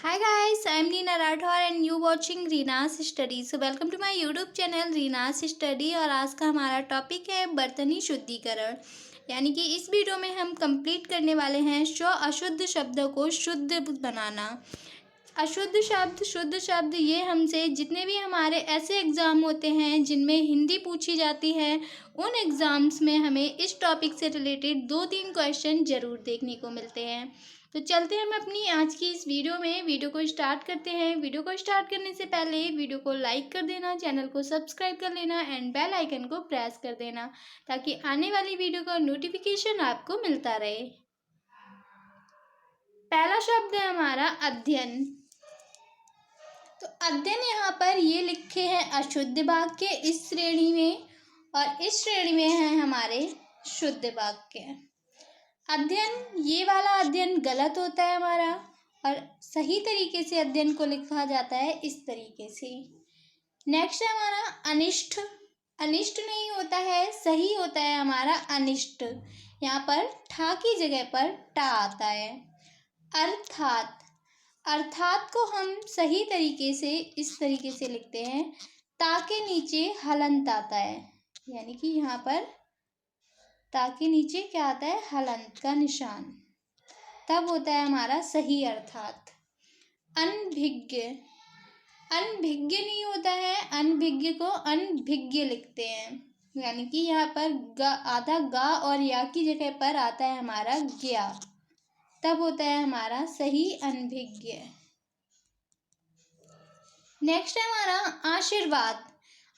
Hi guys, I'm Neena Rathore and you watching Reena's study. So welcome to my YouTube channel Reena's study. और आज का हमारा topic है बर्तनी शुद्धिकरण। यानी कि इस वीडियो में हम कंप्लीट करने वाले हैं अशुद्ध शब्दों को शुद्ध बनाना। अशुद्ध शब्द शुद्ध शब्द ये हमसे जितने भी हमारे ऐसे एग्ज़ाम होते हैं जिनमें हिंदी पूछी जाती है, उन एग्ज़ाम्स में हमें इस टॉपिक से रिलेटेड 2-3 क्वेश्चन ज़रूर देखने को मिलते हैं। तो चलते हैं हम अपनी आज की इस वीडियो में। वीडियो को स्टार्ट करते हैं। वीडियो को स्टार्ट करने से पहले वीडियो को लाइक कर देना, चैनल को सब्सक्राइब कर लेना एंड बेल आइकन को प्रेस कर देना ताकि आने वाली वीडियो का नोटिफिकेशन आपको मिलता रहे। पहला शब्द है हमारा अध्ययन। तो अध्ययन यहाँ पर ये लिखे हैं अशुद्ध वाक्य इस श्रेणी में, और इस श्रेणी में है हमारे शुद्ध वाक्य। अध्ययन ये वाला अध्ययन गलत होता है हमारा, और सही तरीके से अध्ययन को लिखा जाता है इस तरीके से। नेक्स्ट है हमारा अनिष्ट। अनिष्ट नहीं होता है, सही होता है हमारा अनिष्ट। यहाँ पर ठा की जगह पर टा आता है। अर्थात, अर्थात को हम सही तरीके से इस तरीके से लिखते हैं, ता के नीचे हलंत आता है। यानी कि यहाँ पर ता के नीचे क्या आता है, हलंत का निशान, तब होता है हमारा सही अर्थात। अनभिज्ञ, अनभिज्ञ नहीं होता है, अनभिज्ञ को अनभिज्ञ लिखते हैं। यानी कि यहाँ पर आधा गा और या की जगह पर आता है हमारा ज्ञा, तब होता है हमारा सही अनभिज्ञ। नेक्स्ट है हमारा आशीर्वाद।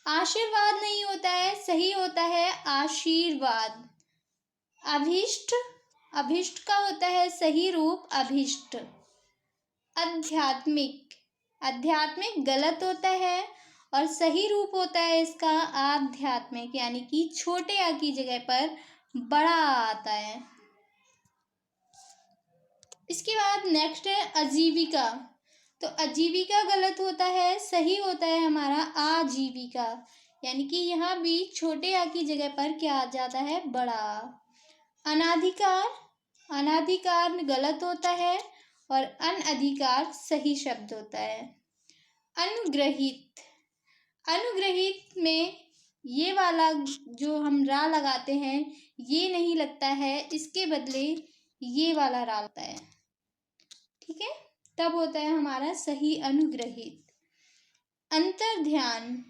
आशीर्वाद नहीं होता है, सही होता है आशीर्वाद। अभीष्ट, अभीष्ट का होता है सही रूप अभीष्ट। आध्यात्मिक, आध्यात्मिक गलत होता है और सही रूप होता है इसका आध्यात्मिक। यानी कि छोटे आ की जगह पर बड़ा आता है। इसके बाद नेक्स्ट है आजीविका। तो आजीविका गलत होता है, सही होता है हमारा आजीविका। यानी कि यहाँ भी छोटे आ की जगह पर क्या आ जाता है, बड़ा। अनाधिकार, अनाधिकार गलत होता है और अनधिकार सही शब्द होता है। अनुग्रहित, अनुग्रहित में ये वाला जो हम रा लगाते हैं ये नहीं लगता है, इसके बदले ये वाला रा लगता है। ठीक है, तब होता है हमारा सही अनुग्रहित। अंतर्ध्यान,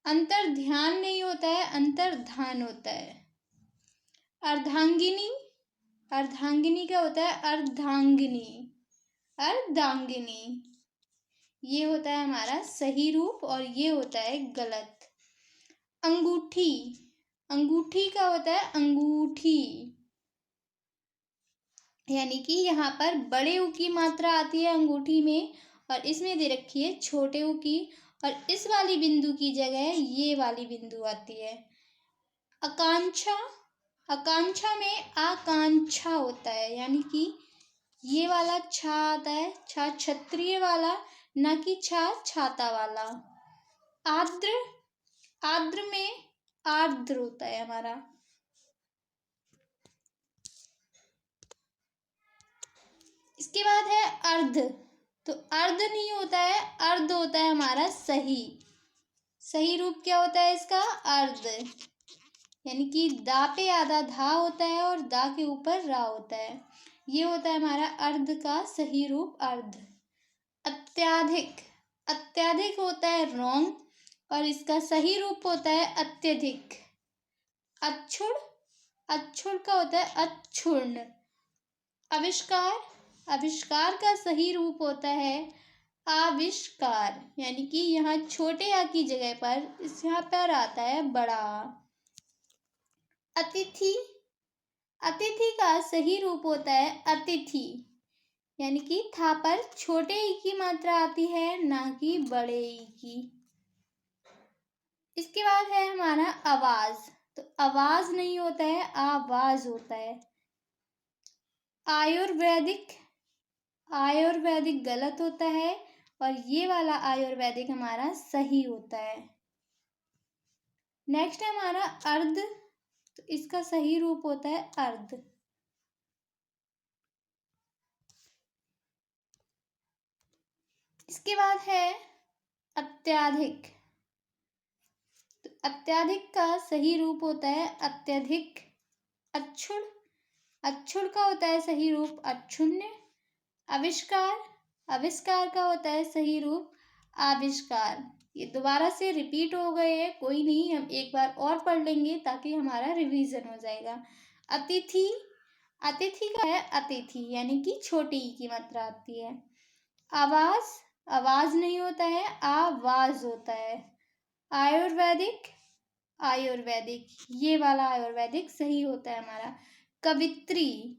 अंतर्ध्यान नहीं होता है, अंतर्धान होता है। अर्धांगिनी, अर्धांगिनी का होता है अर्धांगिनी, अर्धांगिनी ये होता है हमारा सही रूप और ये होता है गलत। अंगूठी, अंगूठी का होता है अंगूठी। यानी कि यहाँ पर बड़े ऊ की मात्रा आती है अंगूठी में, और इसमें दे रखी है छोटे ऊ की, और इस वाली बिंदु की जगह ये वाली बिंदु आती है। आकांक्षा, आकांक्षा में आकांक्षा होता है। यानी कि ये वाला छा आता है, छा क्षत्रिय वाला, ना कि छा छाता वाला। आर्द्र, आर्द्र में आर्द्र होता है हमारा। इसके बाद है अर्ध। तो अर्ध नहीं होता है, अर्ध होता है हमारा सही। सही रूप क्या होता है इसका, अर्ध। यानी कि दा पे आधा धा होता है और दा के ऊपर रा होता है। ये होता है हमारा अर्ध का सही रूप, अर्ध। अत्याधिक, अत्याधिक होता है रॉन्ग और इसका सही रूप होता है अत्यधिक। अच्छुड़, अच्छुड़ का होता है अच्छुर्ण। आविष्कार, आविष्कार का सही रूप होता है आविष्कार। यानी कि यहाँ छोटे आ की जगह पर इस यहाँ पर आता है बड़ा। अतिथि, अतिथि का सही रूप होता है अतिथि। यानी कि था पर छोटे ई की मात्रा आती है, ना कि बड़े ई की। इसके बाद है हमारा आवाज। तो आवाज नहीं होता है, आवाज होता है। आयुर्वेदिक, आयुर्वेदिक गलत होता है और ये वाला आयुर्वेदिक हमारा सही होता है। नेक्स्ट है हमारा अर्ध। तो इसका सही रूप होता है अर्ध। इसके बाद है अत्याधिक। तो अत्याधिक का सही रूप होता है अत्यधिक। अक्षुण, अक्षुण का होता है सही रूप अक्षुण्य। आविष्कार, आविष्कार का होता है सही रूप आविष्कार। ये दोबारा से रिपीट हो गए हैं, कोई नहीं, हम एक बार और पढ़ लेंगे ताकि हमारा रिवीजन हो जाएगा। अतिथि, अतिथि का है अतिथि, यानी कि छोटी ई की मात्रा आती है। आवाज, आवाज नहीं होता है, आवाज होता है। आयुर्वेदिक, आयुर्वेदिक, ये वाला आयुर्वेदिक सही होता है हमारा। कवित्री,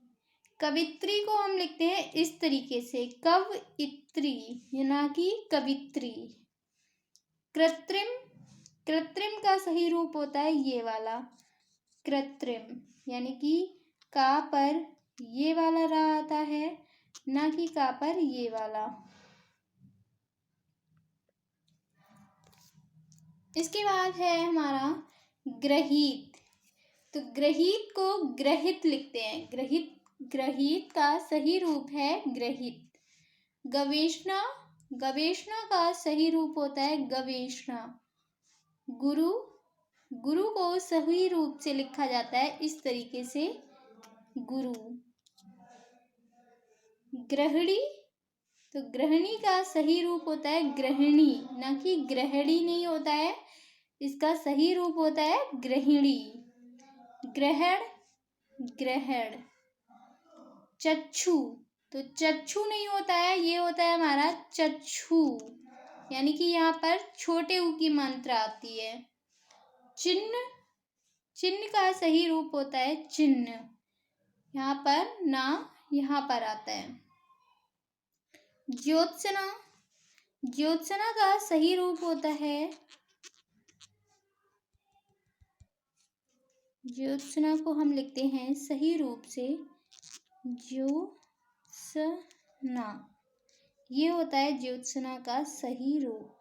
कवित्री को हम लिखते हैं इस तरीके से कवित्री, ना कि कवित्री। कृत्रिम, कृत्रिम का सही रूप होता है ये वाला कृत्रिम, यानी कि का पर ये वाला रा आता है, ना कि का पर ये वाला। इसके बाद है हमारा ग्रहित। तो ग्रहित को ग्रहित लिखते हैं, ग्रहित, ग्रहित का सही रूप है ग्रहित। गवेषणा, गवेषणा का सही रूप होता है गवेषणा। गुरु, गुरु को सही रूप से लिखा जाता है इस तरीके से गुरु। ग्रहणी, तो ग्रहणी का सही रूप होता है ग्रहिणी, ना कि ग्रहणी नहीं होता है, इसका सही रूप होता है ग्रहिणी। ग्रहण, ग्रहण। चक्षु, तो चक्षु नहीं होता है, ये होता है हमारा चक्षु, यानी कि यहाँ पर छोटे ऊ की मात्रा आती है। चिन्ह, चिन्ह का सही रूप होता है चिन्ह, यहाँ पर ना यहाँ पर आता है। ज्योत्सना, ज्योत्सना का सही रूप होता है, ज्योत्सना को हम लिखते हैं सही रूप से ज्योत्सना, ये होता है ज्योत्सना का सही रूप,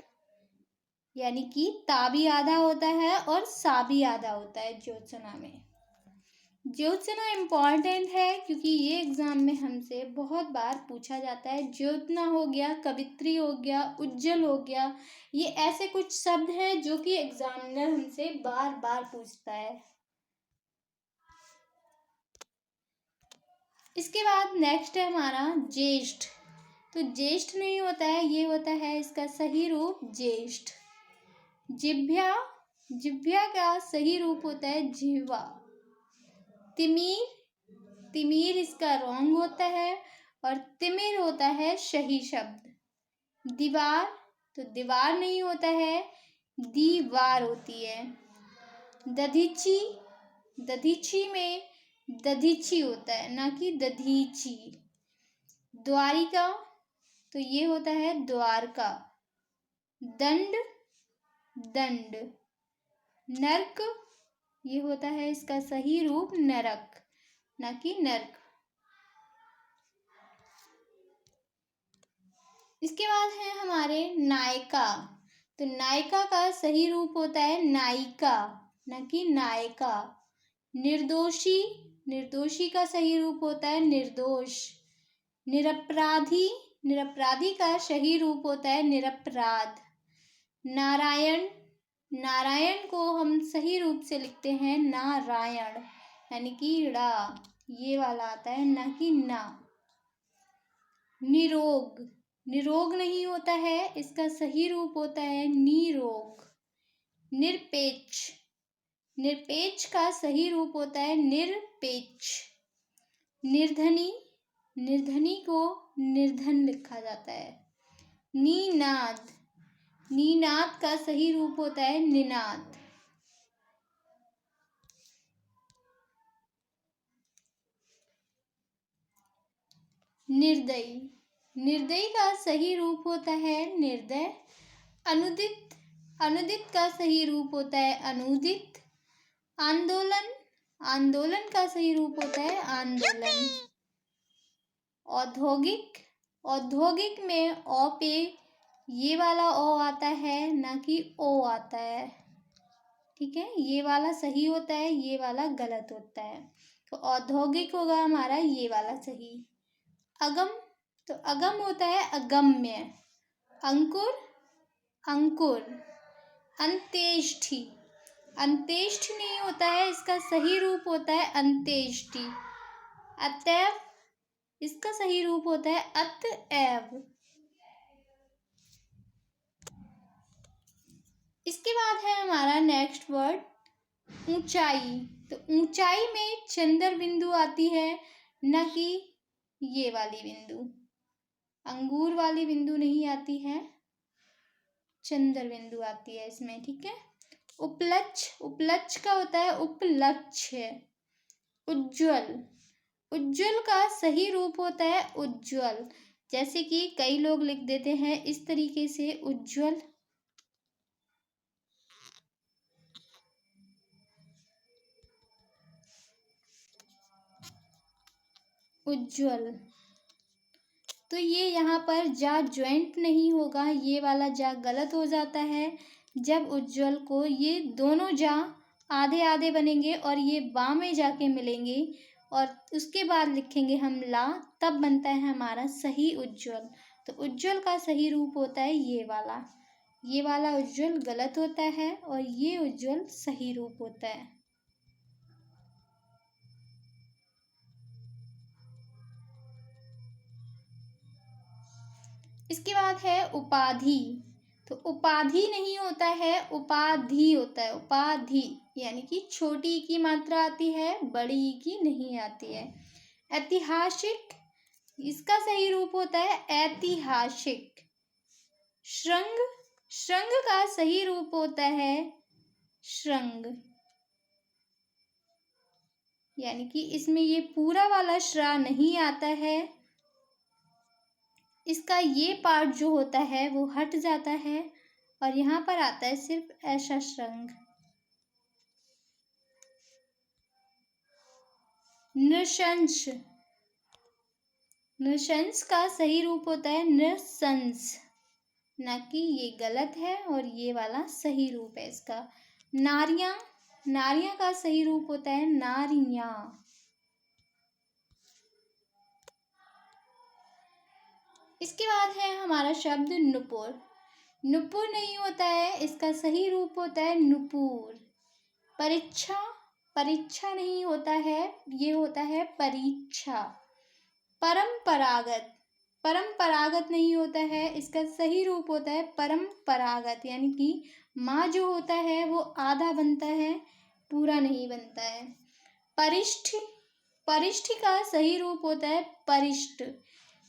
यानी कि ता भी आधा होता है और सा भी आधा होता है ज्योत्सना में। ज्योत्सना इम्पॉर्टेंट है क्योंकि ये एग्जाम में हमसे बहुत बार पूछा जाता है। ज्योत्सना हो गया, कवित्री हो गया, उज्जवल हो गया, ये ऐसे कुछ शब्द हैं जो कि एग्जामिनर हमसे बार बार पूछता है। इसके बाद नेक्स्ट है हमारा ज्येष्ठ। तो ज्येष्ठ नहीं होता है, ये होता है इसका सही रूप ज्येष्ठ। जिह्वा, जिह्वा का सही रूप होता है जिह्वा। तिमिर, तिमिर इसका रॉन्ग होता है और तिमिर होता है सही शब्द। दीवार, तो दीवार नहीं होता है, दीवार होती है। दधीची, दधीची में दधीची होता है, ना कि दधीची। द्वारिका, तो ये होता है द्वारका। दंड, दंड। नर्क, ये होता है इसका सही रूप नरक, ना कि नर्क। इसके बाद है हमारे नायिका। तो नायिका का सही रूप होता है नायिका, ना कि नायिका। निर्दोषी, निर्दोषी का सही रूप होता है निर्दोष। निरपराधी, निरपराधी का सही रूप होता है निरपराध। नारायण, नारायण को हम सही रूप से लिखते हैं नारायण, यानी कि ड़ा, ये वाला आता है, ना कि ना। निरोग, निरोग नहीं होता है, इसका सही रूप होता है निरोग। निरपेक्ष, निरपेक्ष का सही रूप होता है निरपेक्ष। निर्धनी, निर्धनी को निर्धन लिखा जाता है। निनाद, निनाद का सही रूप होता है निनाद। निर्दयी, निर्दयी का सही रूप होता है निर्दय। अनुदित, अनुदित का सही रूप होता है अनुदित। आंदोलन, आंदोलन का सही रूप होता है आंदोलन। औद्योगिक, औद्योगिक में औ पे ये वाला ओ आता है, ना कि ओ आता है, ठीक है, ये वाला सही होता है, ये वाला गलत होता है, तो औद्योगिक होगा हमारा ये वाला सही। अगम, तो अगम होता है अगम्य, अंकुर, अंकुर। अंत्येष्टि, अंत्येष्टि नहीं होता है, इसका सही रूप होता है अंत्येष्टि। अतएव, इसका सही रूप होता है अतएव। इसके बाद है हमारा नेक्स्ट वर्ड ऊंचाई। तो ऊंचाई में चंद्र बिंदु आती है, न कि ये वाली बिंदु, अंगूर वाली बिंदु नहीं आती है, चंद्र बिंदु आती है इसमें, ठीक है। उपलक्ष्य, उपलक्ष्य का होता है उपलक्ष्य। उज्ज्वल, उज्ज्वल का सही रूप होता है उज्ज्वल। जैसे कि कई लोग लिख देते हैं इस तरीके से उज्ज्वल, उज्ज्वल। तो ये यहाँ पर जा ज्वाइंट नहीं होगा, ये वाला जा गलत हो जाता है। जब उज्ज्वल को ये दोनों जा आधे आधे बनेंगे और ये बाँ में जाके मिलेंगे और उसके बाद लिखेंगे हम ला, तब बनता है हमारा सही उज्ज्वल। तो उज्ज्वल का सही रूप होता है ये वाला। ये वाला उज्ज्वल गलत होता है और ये उज्ज्वल सही रूप होता है। इसके बाद है उपाधि। तो उपाधि नहीं होता है, उपाधि होता है, उपाधि। यानी कि छोटी ई की मात्रा आती है, बड़ी ई की नहीं आती है। ऐतिहासिक, इसका सही रूप होता है ऐतिहासिक। श्रृंग, श्रृंग का सही रूप होता है श्रृंग। यानी कि इसमें ये पूरा वाला श्रा नहीं आता है, इसका ये पार्ट जो होता है वो हट जाता है और यहाँ पर आता है सिर्फ ऐसा श्रृंग। नृशंस, नृशंस का सही रूप होता है नृशंस, ना कि ये गलत है और ये वाला सही रूप है इसका। नारियां, नारियां का सही रूप होता है नारियां। इसके बाद है हमारा शब्द नुपुर। नुपुर नहीं होता है, इसका सही रूप होता है नुपुर। परीक्षा, परीक्षा नहीं होता है, ये होता है परीक्षा। परंपरागत, परंपरागत नहीं होता है, इसका सही रूप होता है परंपरागत। यानी कि माँ जो होता है वो आधा बनता है, पूरा नहीं बनता है। परिष्ठ, परिष्ठ का सही रूप होता है परिष्ठ।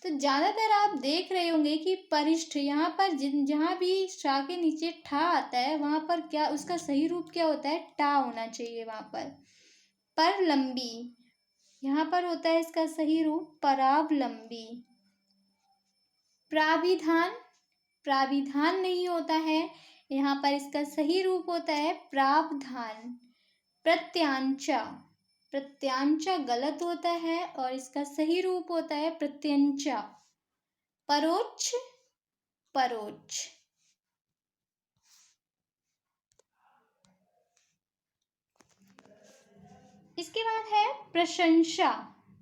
तो ज़्यादातर आप देख रहे होंगे कि परिष्ठ, यहाँ पर जहाँ भी शा के नीचे ठा आता है वहाँ पर क्या उसका सही रूप क्या होता है, टा होना चाहिए वहाँ पर। पर लंबी, यहाँ पर होता है इसका सही रूप परावलंबी। प्राविधान, प्राविधान नहीं होता है, यहाँ पर इसका सही रूप होता है प्रावधान। प्रत्यांचा, प्रत्यांचा गलत होता है और इसका सही रूप होता है प्रत्यंचा। परोक्ष, परोक्ष। इसके बाद है प्रशंसा।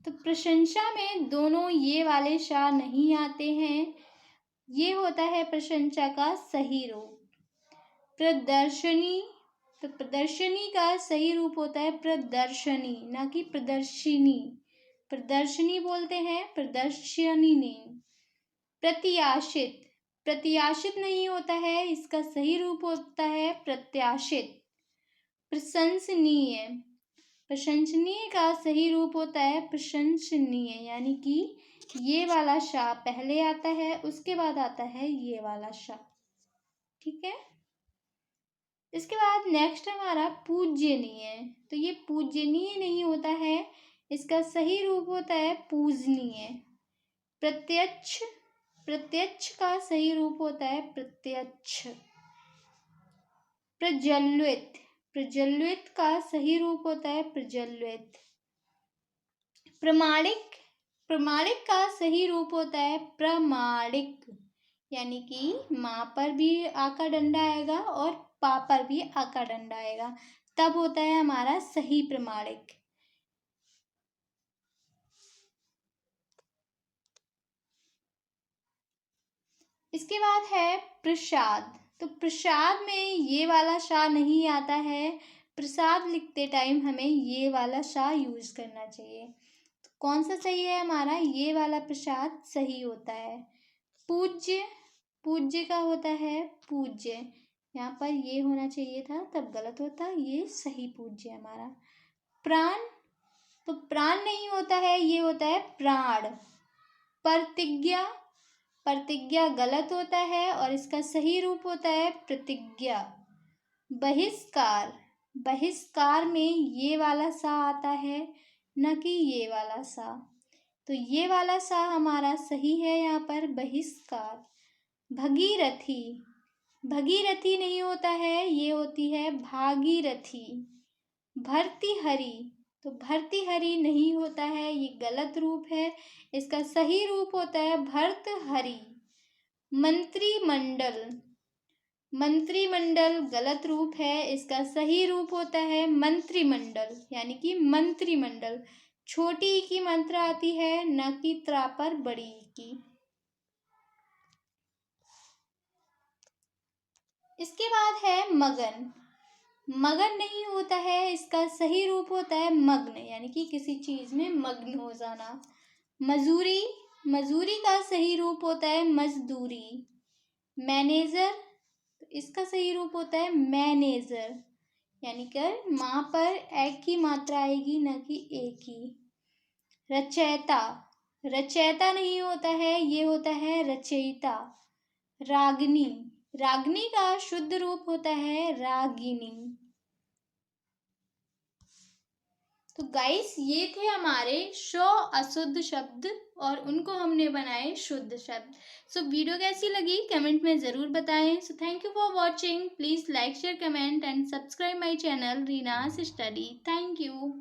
तो प्रशंसा में दोनों ये वाले शा नहीं आते हैं, ये होता है प्रशंसा का सही रूप। प्रदर्शनी, तो प्रदर्शनी का सही रूप होता है प्रदर्शनी, ना कि प्रदर्शिनी। प्रदर्शनी बोलते हैं, प्रदर्शनी नहीं। प्रत्याशित, प्रत्याशित नहीं होता है, इसका सही रूप होता है प्रत्याशित। प्रशंसनीय, प्रशंसनीय का सही रूप होता है प्रशंसनीय। यानी कि ये वाला शा पहले आता है, उसके बाद आता है ये वाला शा, ठीक है। इसके बाद नेक्स्ट हमारा पूज्यनीय। तो ये पूज्यनीय नहीं होता है, इसका सही रूप होता है पूजनीय। प्रत्यक्ष, प्रत्यक्ष का सही रूप होता है प्रत्यक्ष। प्रज्वलित, प्रज्वलित का सही रूप होता है प्रज्वलित। प्रमाणिक, प्रमाणिक का सही रूप होता है प्रमाणिक। यानी कि माँ पर भी आ का डंडा आएगा और पा पर भी आ का डंडा आएगा, तब होता है हमारा सही प्रमाणिक। इसके बाद है प्रसाद। तो प्रसाद में ये वाला शा नहीं आता है। प्रसाद लिखते टाइम हमें ये वाला शा यूज करना चाहिए। तो कौन सा सही है हमारा? ये वाला प्रसाद सही होता है। पूज्य, पूज्य का होता है पूज्य। यहाँ पर ये होना चाहिए था, तब गलत होता, ये सही पूज्य है हमारा। प्राण, तो प्राण नहीं होता है, ये होता है प्राण। प्रतिज्ञा, प्रतिज्ञा गलत होता है और इसका सही रूप होता है प्रतिज्ञा। बहिष्कार, बहिष्कार में ये वाला सा आता है, न कि ये वाला सा। तो ये वाला सा हमारा सही है यहाँ पर, बहिष्कार। भगीरथी, भगीरथी नहीं होता है, ये होती है भागीरथी। भर्तृहरि, तो भर्तृहरि नहीं होता है, ये गलत रूप है। इसका सही रूप होता है भर्तृहरि। मंत्रिमंडल, मंत्रिमंडल गलत रूप है, इसका सही रूप होता है मंत्रिमंडल, यानी कि मंत्रिमंडल। छोटी ई की मात्रा आती है, न कि त्रा पर बड़ी ई की। इसके बाद है मगन। मगन नहीं होता है, इसका सही रूप होता है मग्न, यानी कि किसी चीज में मग्न हो जाना। मजूरी, मजूरी का सही रूप होता है मजदूरी। मैनेजर, इसका सही रूप होता है मैनेजर, यानी कि माँ पर एक की मात्रा आएगी, न कि एक की। रचयिता, रचयिता नहीं होता है, ये होता है रचयिता। रागिनी, रागिनी का शुद्ध रूप होता है रागिनी। तो गाइस, ये थे हमारे 100 अशुद्ध शब्द और उनको हमने बनाए शुद्ध शब्द। सो वीडियो कैसी लगी कमेंट में ज़रूर बताएं। So thank you for watching. Please like share comment and subscribe my channel Reena's study. Thank you.